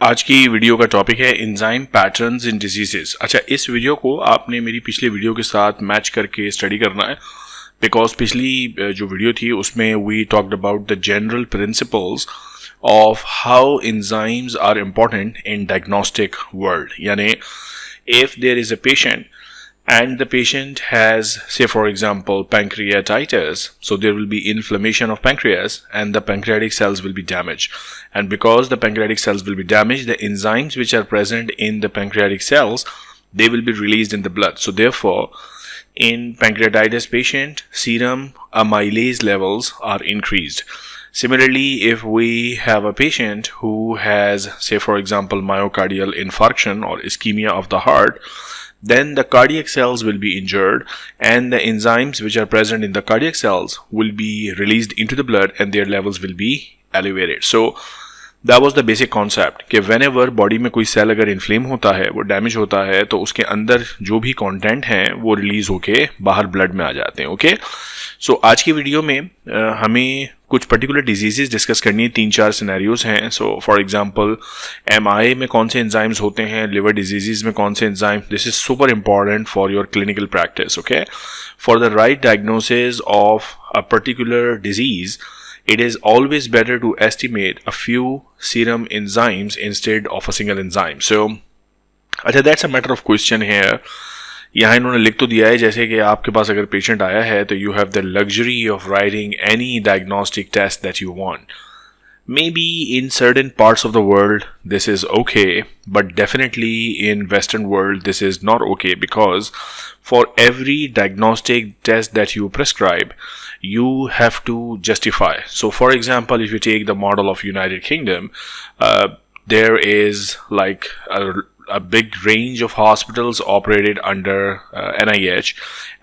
आज की वीडियो का टॉपिक है एंजाइम पैटर्न्स इन डिजीजेस। अच्छा, इस वीडियो को आपने मेरी पिछले वीडियो के साथ मैच करके स्टडी करना है, बिकॉज पिछली जो वीडियो थी उसमें we talked about the general principles of how enzymes are important in diagnostic world. यानी if there is a patient and the patient has, say for example, pancreatitis, so there will be inflammation of pancreas and the pancreatic cells will be damaged, and because the pancreatic cells will be damaged, the enzymes which are present in the pancreatic cells, they will be released in the blood. So therefore, in pancreatitis patient, serum amylase levels are increased. Similarly, if we have a patient who has, say for example, myocardial infarction or ischemia of the heart, then the cardiac cells will be injured and the enzymes which are present in the cardiac cells will be released into the blood and their levels will be elevated. So that was the basic concept कि whenever body में कोई cell अगर inflame होता है, वो damage होता है, तो उसके अंदर जो भी content हैं वो release होके बाहर blood में आ जाते हैं। ओके, सो आज की वीडियो में हमें कुछ पर्टिकुलर डिजीजेस डिस्कस करनी है। 3-4 सिनेरियोज हैं। सो फॉर एग्जांपल एमआई में कौन से एंजाइम्स होते हैं, लिवर डिजीजेस में कौन से enzyme, this is super important for your clinical practice. Okay, for the right diagnosis of a particular disease, it is always better to estimate a few serum enzymes instead of a single enzyme. So, अच्छा, that's a matter of question here. यहाँ इन्होंने लिख तो दिया है जैसे कि आपके पास अगर पेशेंट आया है तो you have the luxury of writing any diagnostic test that you want. Maybe in certain parts of the world this is okay, but definitely in Western world this is not okay, because for every diagnostic test that you prescribe, you have to justify. So for example, if you take the model of United Kingdom, there is like a big range of hospitals operated under NIH,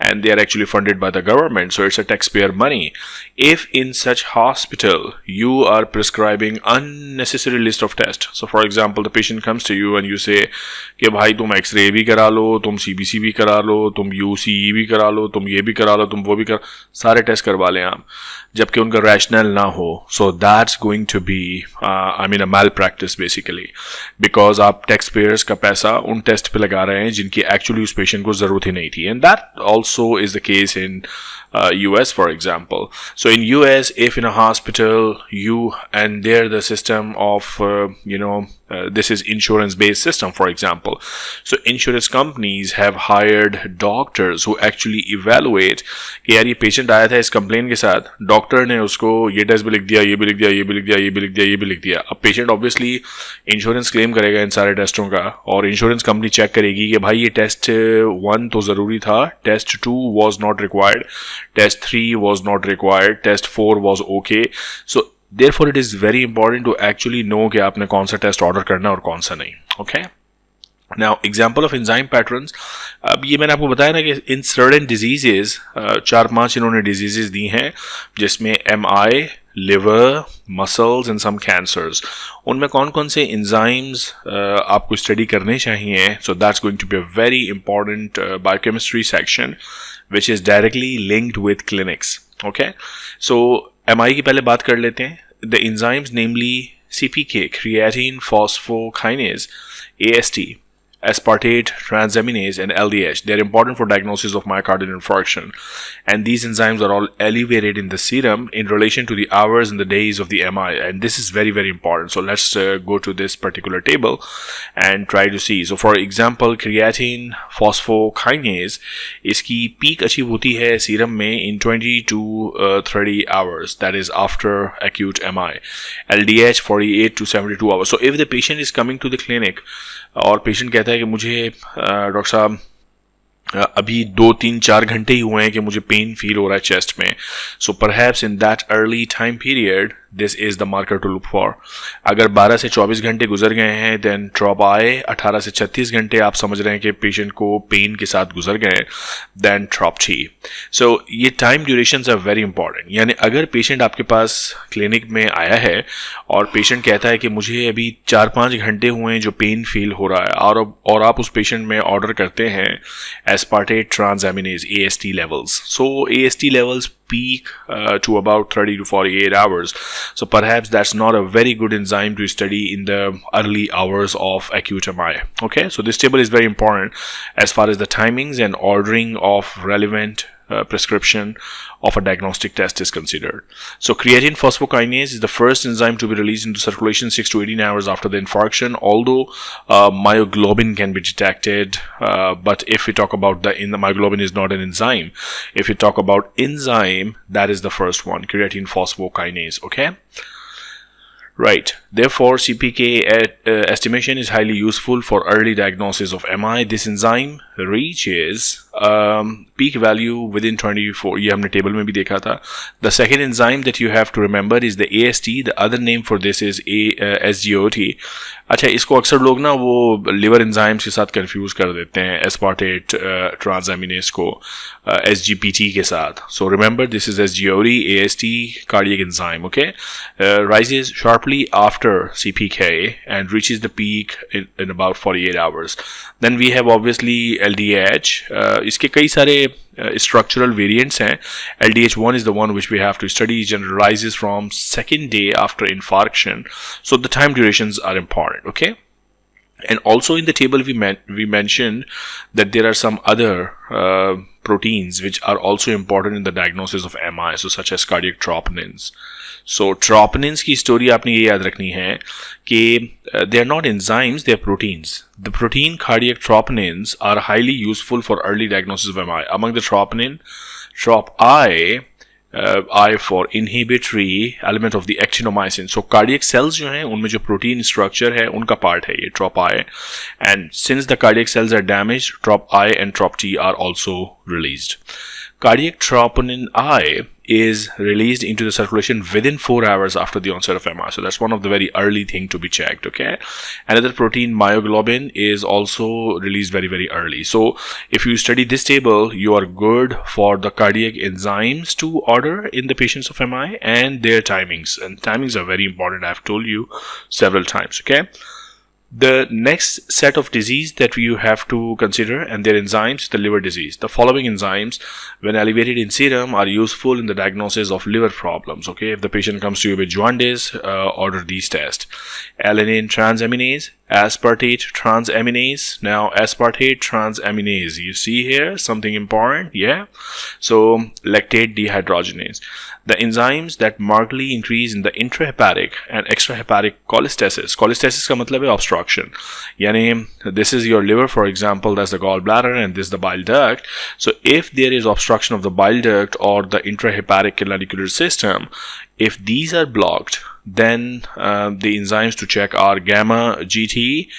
and they are actually funded by the government, so it's a taxpayer money. If in such hospital you are prescribing unnecessary list of tests, so for example the patient comes to you and you say कि भाई तुम x ray भी करा लो, तुम CBC भी करा लो, तुम UCE भी करा लो, तुम ये भी करा लो, तुम वो भी करा, सारे टेस्ट करवा लें आप, जबकि उनका रैशनल ना हो, so that's going to be a malpractice basically, because आप टैक्स पेयर्स का पैसा उन टेस्ट पे लगा रहे हैं जिनकी एक्चुअली उस पेशेंट को जरूरत ही नहीं थी। And that also is the case in US, for example. So in US, if in a hospital and there the system of this is insurance based system, for example, so insurance companies have hired doctors who actually evaluate कि यार ये patient आया था इस complain के साथ, doctor ने उसको ये टेस्ट भी लिख दिया, ये भी लिख दिया, ये भी लिख दिया, ये भी लिख दिया, ये भी लिख दिया। अब पेशेंट ऑब्वियसली इंश्योरेंस क्लेम करेगा इन सारे टेस्टों का, और इंश्योरेंस कंपनी चेक करेगी कि भाई ये टेस्ट 1 तो ज़रूरी था, test 2 was not required, test 3 was not required, test 4 was okay. So therefore it is very important to actually know कि आपने कौन सा टेस्ट ऑर्डर करना है और कौन सा नहीं। Okay, now example of enzyme patterns, अब ये मैंने आपको बताया ना कि इन सर्टेन डिजीजेस 4-5 इन्होंने डिजीजेस दी हैं जिसमें MI, liver, muscles and some cancers, उनमें कौन कौन से एंजाइम्स आपको स्टडी करने चाहिए। So that's going to be a very important biochemistry section which is directly linked with clinics. Okay, so MI की पहले बात कर लेते हैं। The enzymes namely CPK, creatine phosphokinase, AST, aspartate transaminase, and LDH. They are important for diagnosis of myocardial infarction, and these enzymes are all elevated in the serum in relation to the hours and the days of the MI, and this is very very important. So let's go to this particular table and try to see. So for example, creatine phosphokinase, इसकी peak achieve होती है serum में in 20 to 30 hours, that is after acute MI. LDH 48 to 72 hours. So if the patient is coming to the clinic और patient कहता है कि मुझे doctor साहब अभी 2-3-4 घंटे ही हुए हैं कि मुझे पेन फील हो रहा है चेस्ट में, so perhaps in that early time period this is the marker to look for. अगर 12 से 24 घंटे गुजर गए हैं देन ड्रॉप आए, 18 से 36 घंटे आप समझ रहे हैं कि पेशेंट को पेन के साथ गुजर गए, देन ड्रॉप टी। सो ये time durations are very important. यानी अगर पेशेंट आपके पास क्लिनिक में आया है और पेशेंट कहता है कि मुझे अभी 4-5 घंटे हुए हैं जो पेन फील हो रहा है, और आप उस पेशेंट में ऑर्डर करते हैं aspartate transaminase AST levels. So AST levels peak to about 30 to 48 hours. So perhaps that's not a very good enzyme to study in the early hours of acute MI. Okay, so this table is very important as far as the timings and ordering of relevant prescription of a diagnostic test is considered. So creatine phosphokinase is the first enzyme to be released into circulation 6 to 18 hours after the infarction, although myoglobin can be detected, but if we talk about the myoglobin is not an enzyme. If we talk about enzyme, that is the first one, creatine phosphokinase. Okay, right. Therefore, CPK estimation is highly useful for early diagnosis of MI. This enzyme reaches peak value within 24. ये हमने table में भी देखा था. The second enzyme that you have to remember is the AST. The other name for this is SGOT. अच्छा, इसको अक्सर लोग ना वो liver enzymes के साथ confuse कर देते हैं, aspartate transaminase को SGPT के साथ. So remember, this is SGOT, AST, cardiac enzyme. Okay, rises sharply after CPK and reaches the peak in about 48 hours. Then we have obviously LDH. इसके कई सारे structural variants हैं. LDH1 is the one which we have to study. Generalizes from second day after infarction. So the time durations are important. Okay. And also in the table we mentioned that there are some other proteins which are also important in the diagnosis of MI, so such as cardiac troponins. So troponins की story आपने ये याद रखनी है कि they are not enzymes, they are proteins. The protein cardiac troponins are highly useful for early diagnosis of MI. Among the troponin, TROP-I, I for inhibitory element of the actinomycin. So cardiac cells जो हैं उनमें जो protein structure है उनका part है ये TROP-I. And since the cardiac cells are damaged, TROP-I and TROP-T are also released. Cardiac troponin I is released into the circulation within 4 hours after the onset of MI. So that's one of the very early thing to be checked. Okay. Another protein, myoglobin, is also released very, very early. So if you study this table, you are good for the cardiac enzymes to order in the patients of MI and their timings. And timings are very important. I've told you several times. Okay. The next set of disease that you have to consider and their enzymes, the liver disease. The following enzymes, when elevated in serum, are useful in the diagnosis of liver problems. Okay, if the patient comes to you with jaundice, order these tests. Alanine transaminase, aspartate transaminase. Now, aspartate transaminase, you see here something important, yeah? So, lactate dehydrogenase. The enzymes that markedly increase in the intrahepatic and extrahepatic cholestasis. Cholestasis का मतलब है obstruction. यानी this is your liver, for example, that's the gallbladder and this is the bile duct. So if there is obstruction of the bile duct or the intrahepatic glandular system, if these are blocked, then the enzymes to check are gamma GT,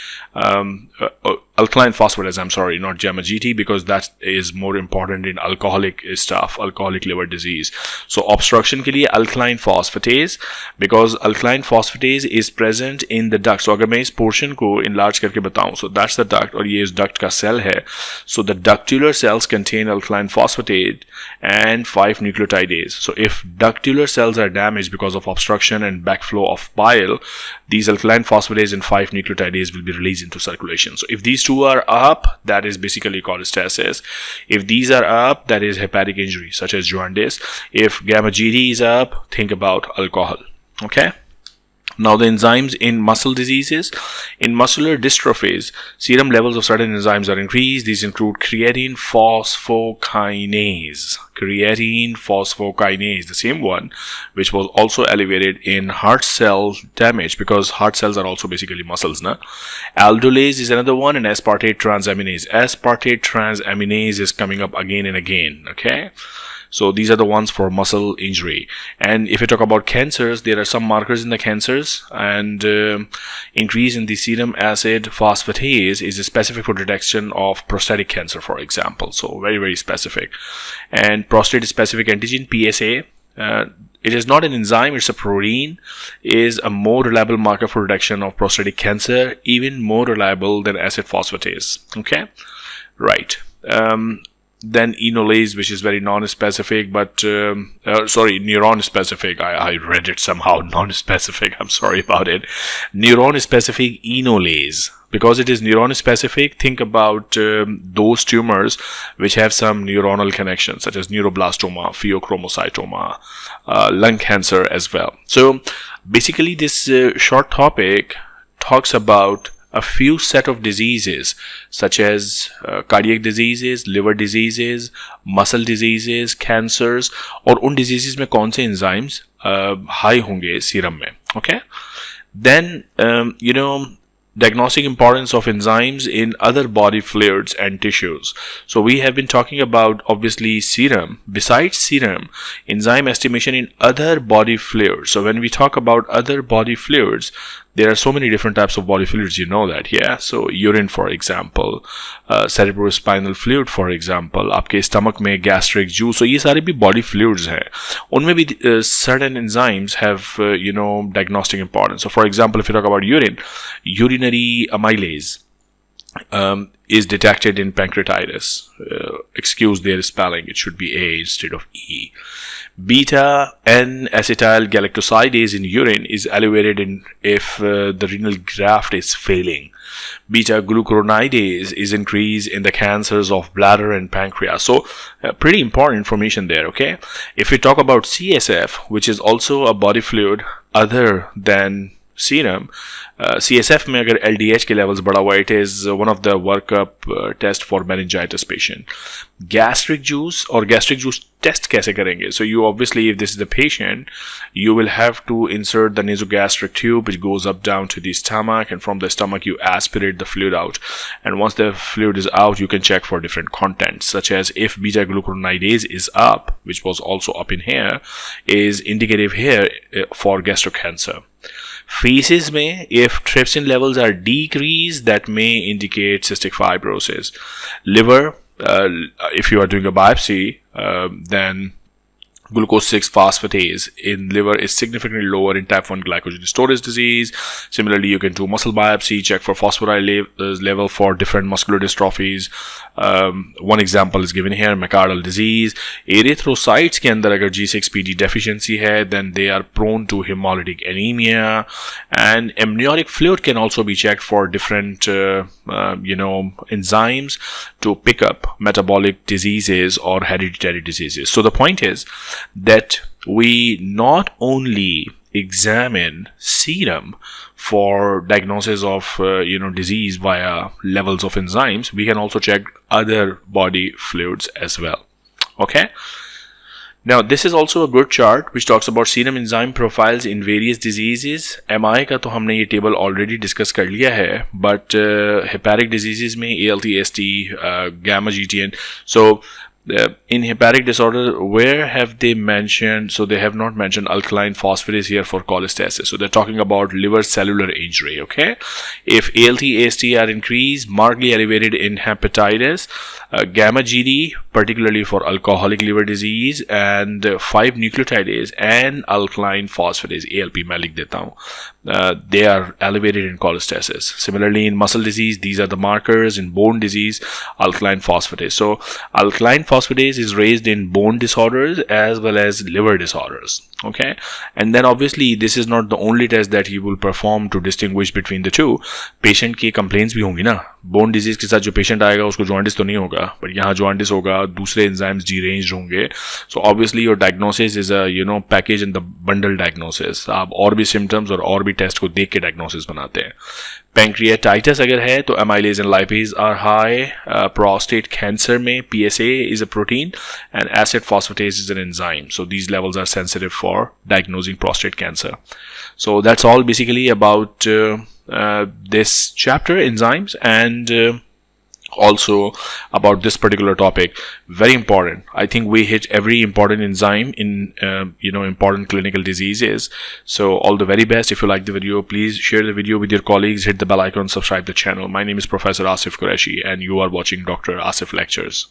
alkaline phosphatase, I'm sorry, not gamma GT, because that is more important in alcoholic stuff, alcoholic liver disease. So obstruction के लिए alkaline phosphatase, because alkaline phosphatase is present in the duct. So अगर मैं इस portion को enlarge करके बताऊं, so that's the duct और ये इस duct का cell है. So the ductular cells contain alkaline phosphatase and 5 nucleotidase. So if ductular cells are damaged because of obstruction and backflow of bile, these alkaline phosphatase and 5 nucleotidase will be released into circulation. So if these two are up, that is basically cholestasis. If these are up, that is hepatic injury such as jaundice. If gamma GT is up, think about alcohol. Okay. Now the enzymes in muscle diseases. In muscular dystrophies, serum levels of certain enzymes are increased. These include creatine phosphokinase. Creatine phosphokinase, the same one which was also elevated in heart cell damage, because heart cells are also basically muscles. Na? Aldolase is another one, and aspartate transaminase. Aspartate transaminase is coming up again and again. Okay. So these are the ones for muscle injury. And if you talk about cancers, there are some markers in the cancers, and increase in the serum acid phosphatase is specific for detection of prostatic cancer, for example. So very, very specific. And prostate specific antigen, PSA, it is not an enzyme, it's a protein, is a more reliable marker for detection of prostatic cancer, even more reliable than acid phosphatase. Okay, right. then enolase, which is very non-specific, but neuron-specific. I read it somehow non-specific. I'm sorry about it. Neuron-specific enolase. Because it is neuron-specific, think about those tumors which have some neuronal connections, such as neuroblastoma, pheochromocytoma, lung cancer as well. So basically, this short topic talks about a few set of diseases such as cardiac diseases, liver diseases, muscle diseases, cancers, और उन diseases में कौन से enzymes high होंगे serum में. Okay, then diagnostic importance of enzymes in other body fluids and tissues. So we have been talking about obviously serum. Besides serum, enzyme estimation in other body fluids. So when we talk about other body fluids, there are so many different types of body fluids, you know that, yeah? So urine, for example, cerebrospinal fluid, for example, आपके stomach में gastric juice, so ये सारे भी body fluids हैं. उनमें भी certain enzymes have, diagnostic importance. So for example, if you talk about urine, urinary amylase is detected in pancreatitis. Excuse their spelling, it should be A instead of E. Beta N-acetyl galactosidase in urine is elevated if the renal graft is failing. Beta glucuronidase is increased in the cancers of bladder and pancreas. So pretty important information there, okay? If we talk about CSF, which is also a body fluid other than serum, CSF में अगर LDH के levels बढ़ा हुआ, it is one of the workup test for meningitis patient. Gastric juice और gastric juice test कैसे करेंगे? So you obviously, if this is the patient, you will have to insert the nasogastric tube which goes up down to the stomach, and from the stomach you aspirate the fluid out, and once the fluid is out you can check for different contents, such as if beta glucuronidase is up, which was also up in here, is indicative here for gastric cancer. Feces में, if trypsin levels are decreased, that may indicate cystic fibrosis. Liver, if you are doing a biopsy, then glucose 6-phosphatase in liver is significantly lower in type 1 glycogen storage disease. Similarly, you can do muscle biopsy, check for phosphorylase level for different muscular dystrophies. One example is given here, myocardial disease. Erythrocytes के अंदर अगर G6PD deficiency है, then they are prone to hemolytic anemia. And amniotic fluid can also be checked for different, enzymes to pick up metabolic diseases or hereditary diseases. So the point is that we not only examine serum for diagnosis of disease via levels of enzymes, we can also check other body fluids as well. Okay, now this is also a good chart which talks about serum enzyme profiles in various diseases. MI का तो हमने ये table already discuss कर लिया है, but hepatic diseases में ALT, AST, gamma GTN. So in hepatic disorder, where have they mentioned? So they have not mentioned alkaline phosphatase here for cholestasis. So they're talking about liver cellular injury. Okay, if ALT, AST are increased, markedly elevated in hepatitis, gamma GD, particularly for alcoholic liver disease, and 5-nucleotidase and alkaline phosphatase, ALP मैं लिख देता हूँ, they are elevated in cholestasis. Similarly, in muscle disease, these are the markers. In bone disease, alkaline phosphatase. So alkaline phosphatase is raised in bone disorders as well as liver disorders. Okay, and then obviously this is not the only test that you will perform to distinguish between the two. Patient की complaints भी होंगी ना. Bone disease के साथ जो patient आएगा उसको jaundice तो नहीं होगा, but यहाँ jaundice होगा, दूसरे enzymes deranged होंगे. So obviously your diagnosis is a package in the bundle diagnosis. आप और भी symptoms और भी test को देख के diagnosis बनाते हैं. Pancreatitis अगर है तो amylase and lipase are high. Prostate cancer में PSA is a protein and acid phosphatase is an enzyme. So these levels are sensitive for diagnosing prostate cancer. So that's all basically about this chapter, enzymes, and also about this particular topic. Very important. I think we hit every important enzyme in important clinical diseases. So all the very best. If you like the video, please share the video with your colleagues, hit the bell icon, subscribe the channel. My name is Professor Asif Qureshi and you are watching Dr. Asif Lectures.